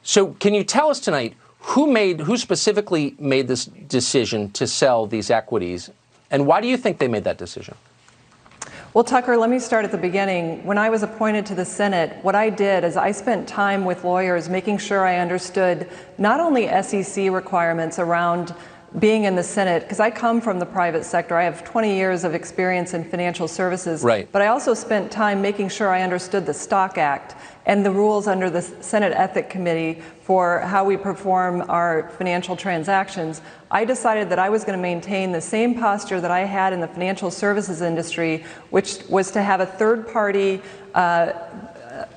So can you tell us tonight who specifically made this decision to sell these equities, and why do you think they made that decision? Well, Tucker, let me start at the beginning. When I was appointed to the Senate, what I did is I spent time with lawyers making sure I understood not only SEC requirements around being in the Senate, because I come from the private sector. I have 20 years of experience in financial services. Right. But I also spent time making sure I understood the Stock Act and the rules under the Senate Ethics Committee for how we perform our financial transactions. I decided that I was going to maintain the same posture that I had in the financial services industry, which was to have a third-party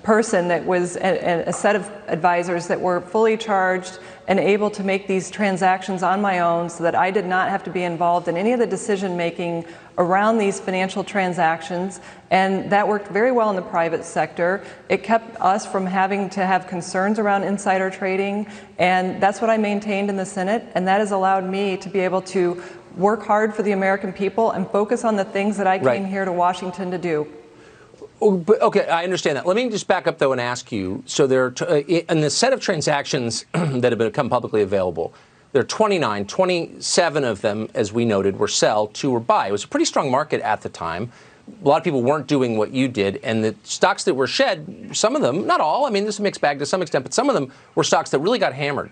person that was a set of advisors that were fully charged and able to make these transactions on my own so that I did not have to be involved in any of the decision making around these financial transactions. And that worked very well in the private sector. It kept us from having to have concerns around insider trading, and that's what I maintained in the Senate, and that has allowed me to be able to work hard for the American people and focus on the things that I came here to Washington to do. Okay, I understand that. Let me just back up, though, and ask you. So there are in the set of transactions that have become publicly available, there are 29, 27 of them, as we noted, were sell, 2 were buy. It was a pretty strong market at the time. A lot of people weren't doing what you did, and the stocks that were shed, some of them, not all, I mean, this is a mixed bag to some extent, but some of them were stocks that really got hammered.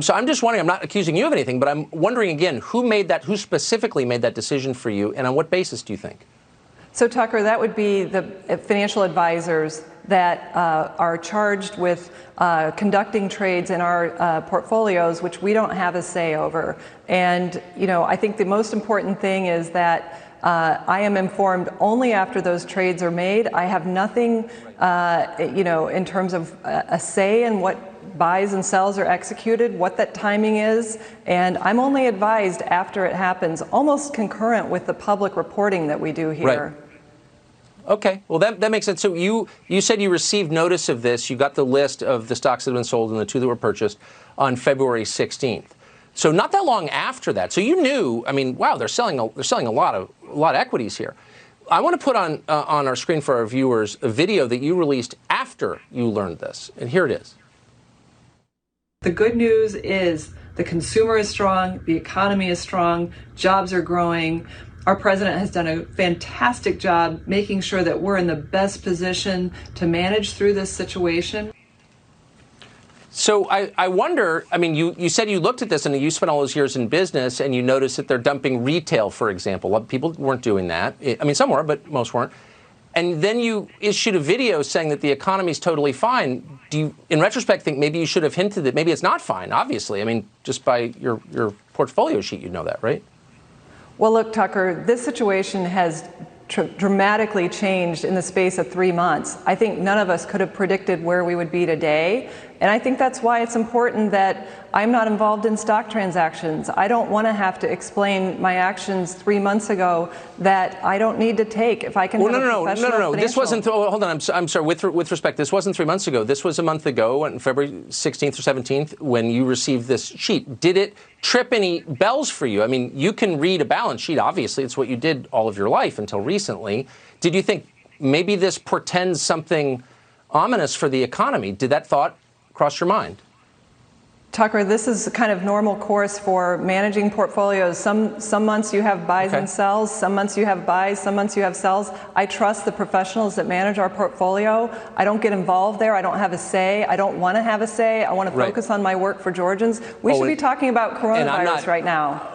So I'm just wondering, I'm not accusing you of anything, but I'm wondering again, who specifically made that decision for you, and on what basis do you think? So, Tucker, that would be the financial advisors that are charged with conducting trades in our portfolios, which we don't have a say over. And, you know, I think the most important thing is that I am informed only after those trades are made. I have nothing, you know, in terms of a say in what buys and sells are executed, what that timing is, and I'm only advised after it happens, almost concurrent with the public reporting that we do here. Right. Okay, well, that makes sense. So you said you received notice of this. You got the list of the stocks that have been sold and the 2 that were purchased on February 16th. So not that long after that. So you knew. I mean, wow, they're selling a lot of equities here. I want to put on our screen for our viewers a video that you released after you learned this, and here it is. The good news is the consumer is strong, the economy is strong, jobs are growing. Our president has done a fantastic job making sure that we're in the best position to manage through this situation. So I wonder, I mean, you said you looked at this and you spent all those years in business and you noticed that they're dumping retail, for example. People weren't doing that. I mean, some were, but most weren't. And then you issued a video saying that the economy's totally fine. Do you, in retrospect, think maybe you should have hinted that maybe it's not fine, obviously? I mean, just by your portfolio sheet, you'd know that, right? Well, look, Tucker, this situation has dramatically changed in the space of 3 months. I think none of us could have predicted where we would be today. And I think that's why it's important that I'm not involved in stock transactions. I don't want to have to explain my actions 3 months ago that I don't need to take if I can have a professional financial. This wasn't, hold on, I'm sorry, with respect, this wasn't 3 months ago. This was a month ago, on February 16th or 17th, when you received this sheet. Did it trip any bells for you? I mean, you can read a balance sheet, obviously. It's what you did all of your life until recently. Did you think maybe this portends something ominous for the economy? Did that thought cross your mind? Tucker, this is kind of normal course for managing portfolios. Some months you have buys and sells, some months you have buys, some months you have sells. I trust the professionals that manage our portfolio. I don't get involved there. I don't have a say. I don't want to have a say. I want to focus on my work for Georgians. We should be talking about coronavirus right now.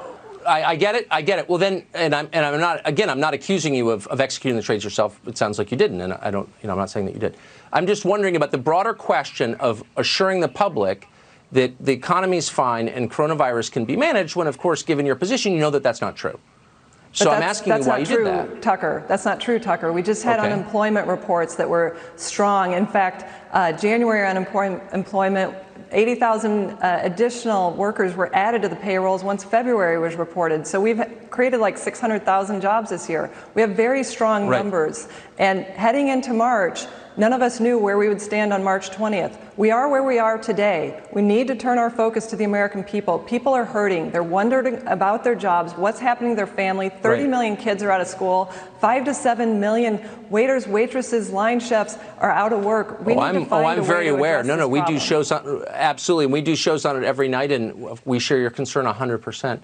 I get it. I get it. Well, then, and I'm not. Again, I'm not accusing you of executing the trades yourself. It sounds like you didn't, and I don't. You know, I'm not saying that you did. I'm just wondering about the broader question of assuring the public that the economy is fine and coronavirus can be managed. When, of course, given your position, you know that that's not true. So I'm asking you why you did that. Tucker. That's not true, Tucker. We just had unemployment reports that were strong. In fact, January unemployment, 80,000 additional workers were added to the payrolls once February was reported. So we've created like 600,000 jobs this year. We have very strong numbers. And heading into March, None of us knew where we would stand on March 20th. We are where we are today. We need to turn our focus to the American people. People are hurting. They're wondering about their jobs, what's happening to their family. 30 million kids are out of school. 5 to 7 million waiters, waitresses, line chefs are out of work. We need to find I'm a way very to aware. address No, this we do problem. shows on, absolutely, and we do shows on it every night, and we share your concern 100%.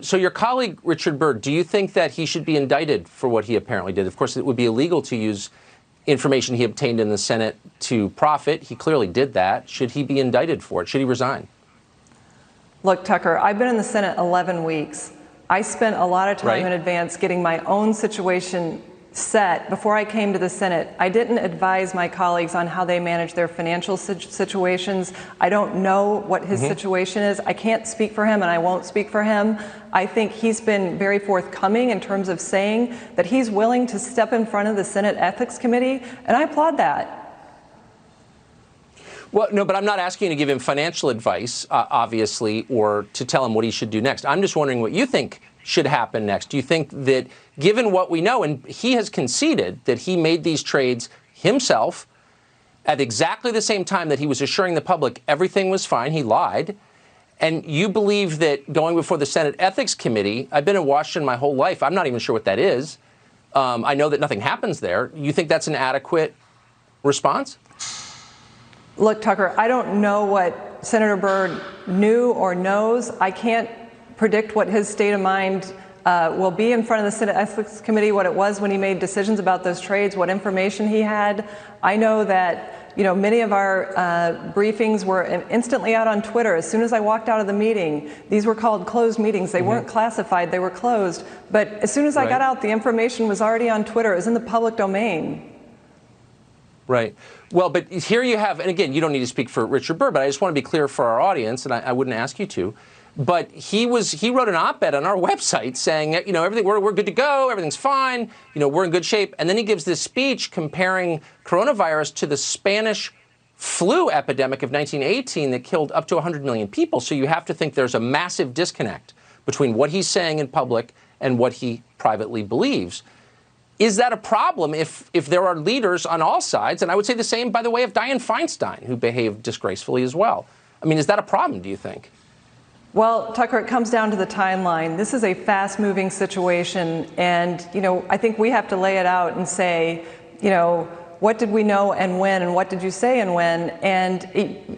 So your colleague, Richard Burr, do you think that he should be indicted for what he apparently did? Of course, it would be illegal to use information he obtained in the Senate to profit. He clearly did that. Should he be indicted for it? Should he resign? Look, Tucker, I've been in the Senate 11 weeks. I spent a lot of time in advance getting my own situation set before I came to the Senate. I didn't advise my colleagues on how they manage their financial situations. I don't know what his situation is. I can't speak for him, and I won't speak for him. I think he's been very forthcoming in terms of saying that he's willing to step in front of the Senate Ethics Committee, and I applaud that. Well, no, but I'm not asking you to give him financial advice, obviously, or to tell him what he should do next. I'm just wondering what you think should happen next. Do you think that, given what we know, and he has conceded that he made these trades himself at exactly the same time that he was assuring the public everything was fine, he lied, and you believe that going before the Senate Ethics Committee, I've been in Washington my whole life, I'm not even sure what that is. I know that nothing happens there. You think that's an adequate response? Look, Tucker, I don't know what Senator Burr knew or knows. I can't predict what his state of mind will be in front of the Senate Ethics Committee, what it was when he made decisions about those trades, what information he had. I know that, you know, many of our briefings were instantly out on Twitter. As soon as I walked out of the meeting, these were called closed meetings. They weren't classified, they were closed. But as soon as I got out, the information was already on Twitter. It was in the public domain. Right. Well, but here you have, and again, you don't need to speak for Richard Burr, but I just want to be clear for our audience, and I wouldn't ask you to. But he wrote an op-ed on our website saying, you know, everything, we're good to go, everything's fine, you know, we're in good shape. And then he gives this speech comparing coronavirus to the Spanish flu epidemic of 1918 that killed up to 100 million people. So you have to think there's a massive disconnect between what he's saying in public and what he privately believes. Is that a problem if there are leaders on all sides? And I would say the same, by the way, of Dianne Feinstein, who behaved disgracefully as well. I mean, is that a problem, do you think? Well, Tucker, it comes down to the timeline. This is a fast-moving situation, and, you know, I think we have to lay it out and say, you know, what did we know and when, and what did you say and when? And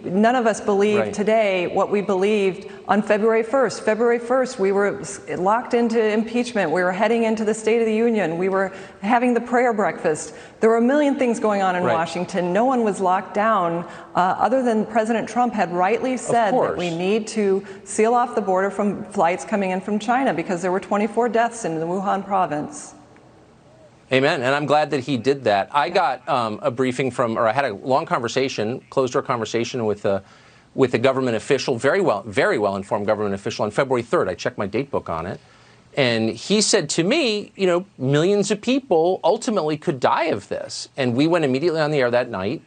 none of us believe today what we believed on February 1st. February 1st, we were locked into impeachment. We were heading into the State of the Union. We were having the prayer breakfast. There were a million things going on in Washington. No one was locked down, other than President Trump had rightly said that we need to seal off the border from flights coming in from China because there were 24 deaths in the Wuhan province. Amen. And I'm glad that he did that. I got a briefing from, or I had a long conversation, closed-door conversation with a government official, very well-informed government official on February 3rd. I checked my date book on it. And he said to me, you know, millions of people ultimately could die of this. And we went immediately on the air that night.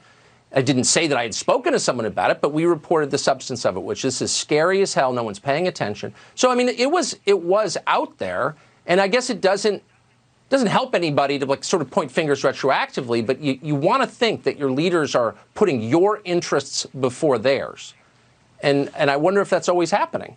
I didn't say that I had spoken to someone about it, but we reported the substance of it, which this is scary as hell. No one's paying attention. So, I mean, it was out there. And I guess it doesn't help anybody to, like, sort of point fingers retroactively, but you want to think that your leaders are putting your interests before theirs. And I wonder if that's always happening.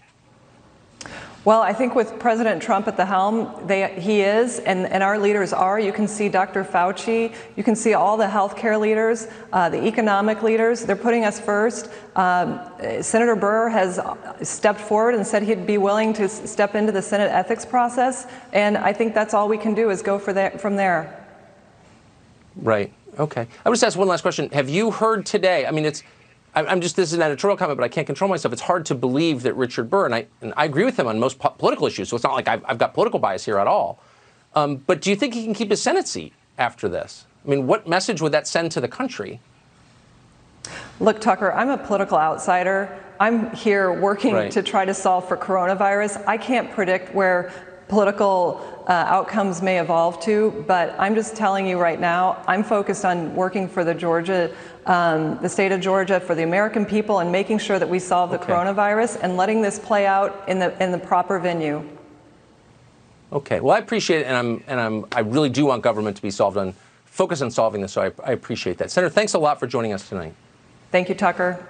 Well, I think with President Trump at the helm, he is, and our leaders are. You can see Dr. Fauci, you can see all the healthcare leaders, the economic leaders. They're putting us first. Senator Burr has stepped forward and said he'd be willing to step into the Senate ethics process, and I think that's all we can do is go from there. Right. Okay. I would just ask one last question. Have you heard today? I mean, this is an editorial comment, but I can't control myself. It's hard to believe that Richard Burr, and I agree with him on most political issues, so it's not like I've got political bias here at all. But do you think he can keep his Senate seat after this? I mean, what message would that send to the country? Look, Tucker, I'm a political outsider. I'm here working to try to solve for coronavirus. I can't predict where political outcomes may evolve to, but I'm just telling you right now, I'm focused on working for the state of Georgia, for the American people, and making sure that we solve the coronavirus and letting this play out in the proper venue. Okay. Well, I appreciate it, and I really do want government to be solved on focus on solving this, so I appreciate that. Senator, thanks a lot for joining us tonight. Thank you, Tucker.